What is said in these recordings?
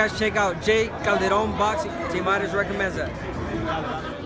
guys check out J Calderon Boxing. J Mares recommends that.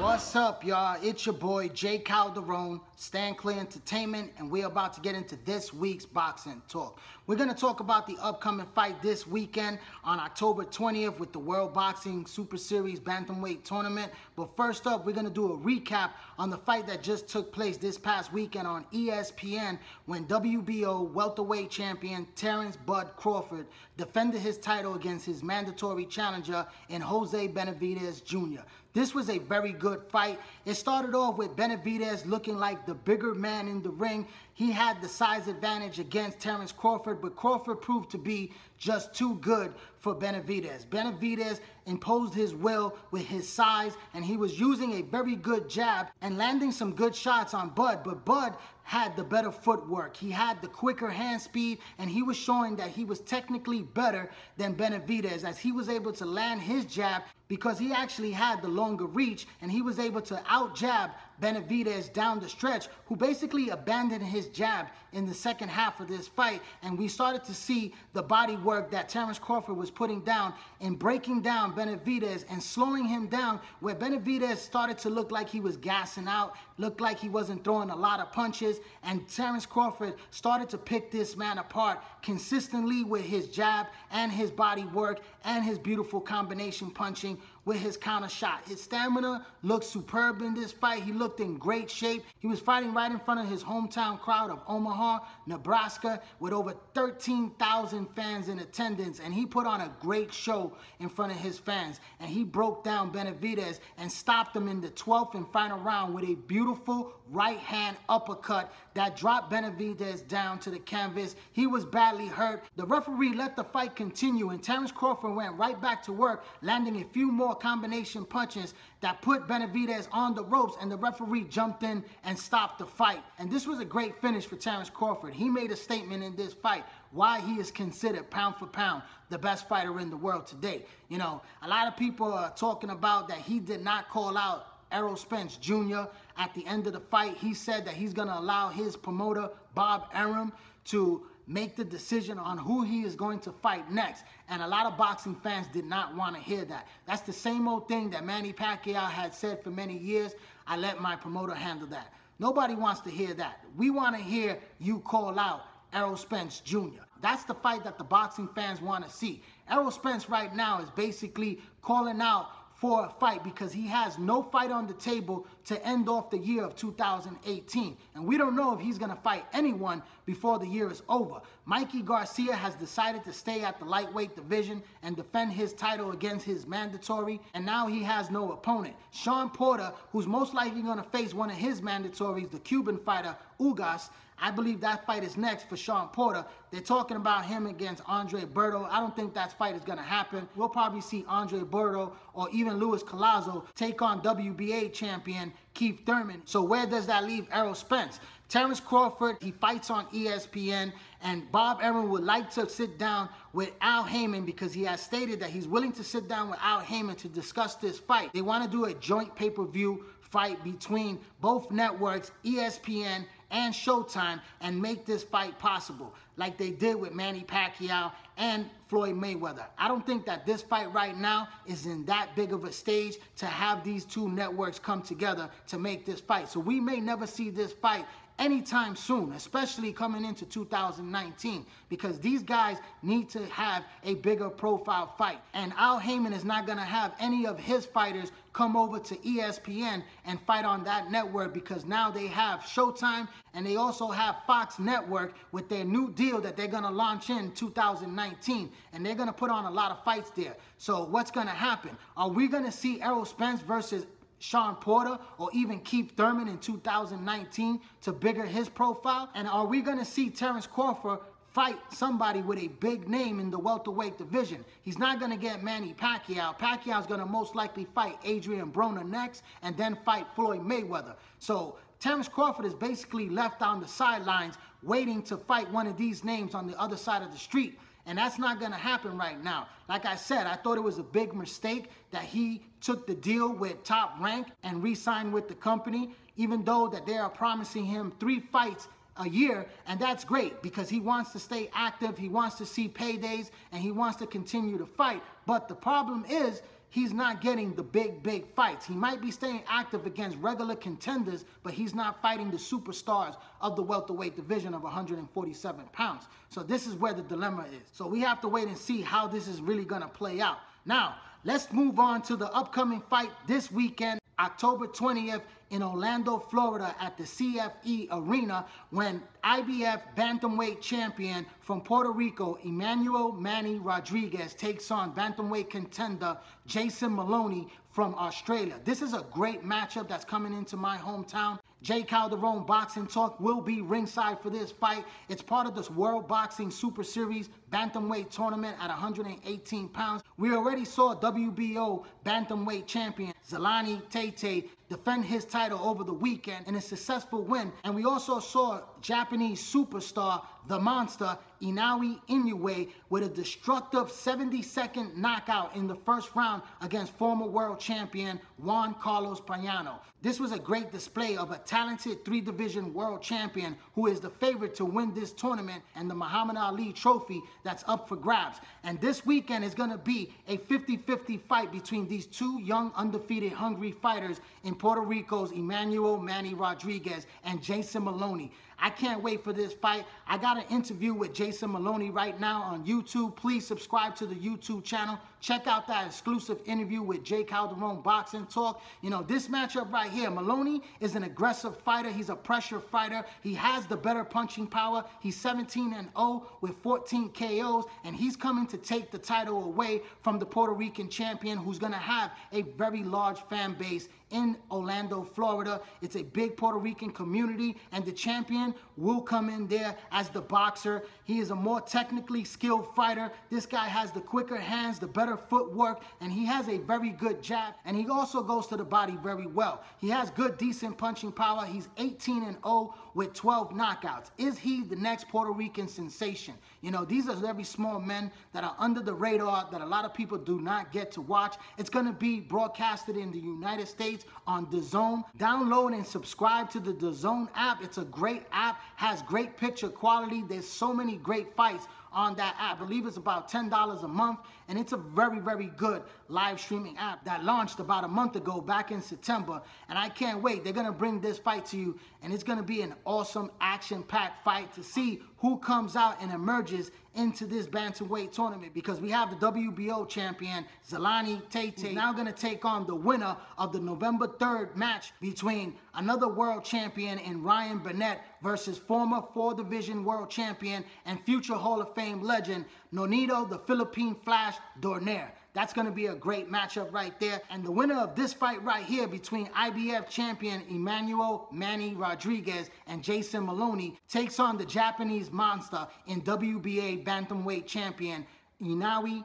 What's up, y'all? It's your boy J Calderon, Stand Clear Entertainment, and we're about to get into this week's boxing talk. We're going to talk about the upcoming fight this weekend on October 20th with the World Boxing Super Series Bantamweight Tournament. But first up, we're going to do a recap on the fight that just took place this past weekend on ESPN when WBO welterweight champion Terence "Bud" Crawford defended his title against his mandatory challenger in Jose Benavidez Jr. This was a very good fight. It started off with Benavidez looking like the bigger man in the ring. He had the size advantage against Terence Crawford, but Crawford proved to be just too good for Benavidez. Benavidez imposed his will with his size, and he was using a very good jab and landing some good shots on Bud, but Bud had the better footwork. He had the quicker hand speed, and he was showing that he was technically better than Benavidez as he was able to land his jab because he actually had the longer reach, and he was able to out-jab Benavidez down the stretch, who basically abandoned his jab in the second half of this fight, and we started to see the body work that Terence Crawford was putting down and breaking down Benavidez and slowing him down, where Benavidez started to look like he was gassing out, looked like he wasn't throwing a lot of punches, and Terence Crawford started to pick this man apart consistently with his jab and his body work and his beautiful combination punching with his counter shot. His stamina looked superb in this fight. He looked in great shape. He was fighting right in front of his hometown crowd of Omaha, Nebraska, with over 13,000 fans in attendance, and he put on a great show in front of his fans, and he broke down Benavidez and stopped him in the 12th and final round with a beautiful right hand uppercut that dropped Benavidez down to the canvas. He was badly hurt. The referee let the fight continue, and Terence Crawford went right back to work, landing a few more combination punches that put Benavidez on the ropes, and the referee jumped in and stopped the fight. And this was a great finish for Terence Crawford. He made a statement in this fight why he is considered pound for pound the best fighter in the world today. You know, a lot of people are talking about that he did not call out Errol Spence Jr. at the end of the fight. He said that he's going to allow his promoter, Bob Arum, to make the decision on who he is going to fight next. And a lot of boxing fans did not want to hear that. That's the same old thing that Manny Pacquiao had said for many years. I let my promoter handle that. Nobody wants to hear that. We want to hear you call out Errol Spence Jr. That's the fight that the boxing fans want to see. Errol Spence right now is basically calling out for a fight because he has no fight on the table to end off the year of 2018. And we don't know if he's going to fight anyone before the year is over. Mikey Garcia has decided to stay at the lightweight division and defend his title against his mandatory, and now he has no opponent. Sean Porter, who's most likely going to face one of his mandatories, the Cuban fighter Ugas, I believe that fight is next for Sean Porter. They're talking about him against Andre Berto. I don't think that fight is going to happen. We'll probably see Andre Berto or even Luis Collazo take on WBA champion Keith Thurman. So where does that leave Errol Spence? Terence Crawford, he fights on ESPN, and Bob Arum would like to sit down with Al Haymon because he has stated that he's willing to sit down with Al Haymon to discuss this fight. They want to do a joint pay-per-view fight between both networks, ESPN and Showtime, and make this fight possible like they did with Manny Pacquiao and Floyd Mayweather. I don't think that this fight right now is in that big of a stage to have these two networks come together to make this fight. So we may never see this fight anytime soon, especially coming into 2019, because these guys need to have a bigger profile fight. And Al Haymon is not going to have any of his fighters come over to ESPN and fight on that network because now they have Showtime and they also have Fox Network with their new deal that they're going to launch in 2019, and they're going to put on a lot of fights there. So what's going to happen? Are we going to see Errol Spence versus Sean Porter or even Keith Thurman in 2019 to bigger his profile? And are we going to see Terence Crawford fight somebody with a big name in the welterweight division? He's not going to get Manny Pacquiao. Pacquiao's going to most likely fight Adrian Broner next and then fight Floyd Mayweather. So Terence Crawford is basically left on the sidelines waiting to fight one of these names on the other side of the street. And that's not going to happen right now. Like I said, I thought it was a big mistake that he took the deal with Top Rank and re-signed with the company, even though that they are promising him 3 fights a year, and that's great because he wants to stay active, he wants to see paydays, and he wants to continue to fight. But the problem is he's not getting the big fights. He might be staying active against regular contenders, but he's not fighting the superstars of the welterweight division of 147 pounds. So this is where the dilemma is. So we have to wait and see how this is really gonna play out. Now, let's move on to the upcoming fight this weekend, October 20th, in Orlando, Florida at the CFE Arena, when IBF Bantamweight champion from Puerto Rico, Emmanuel Manny Rodriguez, takes on Bantamweight contender Jason Moloney from Australia. This is a great matchup that's coming into my hometown. Jay Calderon Boxing Talk will be ringside for this fight. It's part of this World Boxing Super Series Bantamweight tournament at 118 pounds. We already saw WBO Bantamweight champion Zolani Tete defend his title over the weekend in a successful win. And we also saw Japanese superstar, the monster, Inoue, with a destructive 70-second knockout in the first round against former world champion Juan Carlos Payano. This was a great display of a talented three-division world champion who is the favorite to win this tournament and the Muhammad Ali trophy that's up for grabs. And this weekend is going to be a 50-50 fight between these two young, undefeated, hungry fighters in Puerto Rico's Emmanuel Manny Rodriguez and Jason Moloney. I can't wait for this fight. I got an interview with Jason Moloney right now on YouTube. Please subscribe to the YouTube channel. Check out that exclusive interview with Jay Calderon Boxing Talk. You know, this matchup right here, Moloney is an aggressive fighter. He's a pressure fighter. He has the better punching power. He's 17-0 with 14 KOs, and he's coming to take the title away from the Puerto Rican champion, who's going to have a very large fan base in Orlando, Florida. It's a big Puerto Rican community, and the champion will come in there as the boxer. He is a more technically skilled fighter. This guy has the quicker hands, the better footwork, and he has a very good jab, and he also goes to the body very well. He has good, decent punching power. He's 18-0 with 12 knockouts. Is he the next Puerto Rican sensation? You know, these are very small men that are under the radar that a lot of people do not get to watch. It's going to be broadcasted in the United States on DAZN. Download and subscribe to the DAZN app. It's a great app, has great picture quality. There's so many great fights on that app. I believe it's about $10 a month, and it's a very, very good live streaming app that launched about a month ago back in September, and I can't wait. They're going to bring this fight to you, and it's going to be an awesome action-packed fight to see who comes out and emerges into this bantamweight tournament, because we have the WBO champion Zolani Tete now going to take on the winner of the November 3rd match between another world champion in Ryan Burnett versus former 4-division world champion and future Hall of Fame legend Nonito the Philippine Flash Dorner. That's going to be a great matchup right there. And the winner of this fight right here between IBF champion Emmanuel Manny Rodriguez and Jason Moloney takes on the Japanese monster in WBA bantamweight champion Inoue.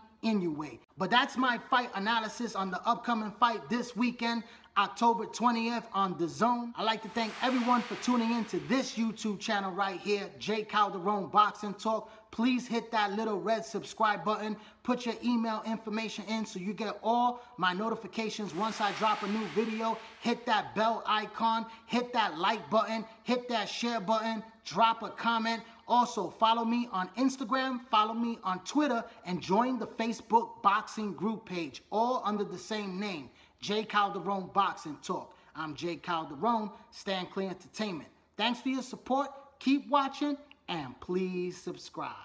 But that's my fight analysis on the upcoming fight this weekend, October 20th on DAZN. I'd like to thank everyone for tuning in to this YouTube channel right here, Jay Calderon Boxing Talk. Please hit that little red subscribe button. Put your email information in so you get all my notifications once I drop a new video. Hit that bell icon, hit that like button, hit that share button, drop a comment. Also, follow me on Instagram, follow me on Twitter, and join the Facebook boxing group page, all under the same name, Jay Calderon Boxing Talk. I'm Jay Calderon, Stand Clear Entertainment. Thanks for your support, keep watching, and please subscribe.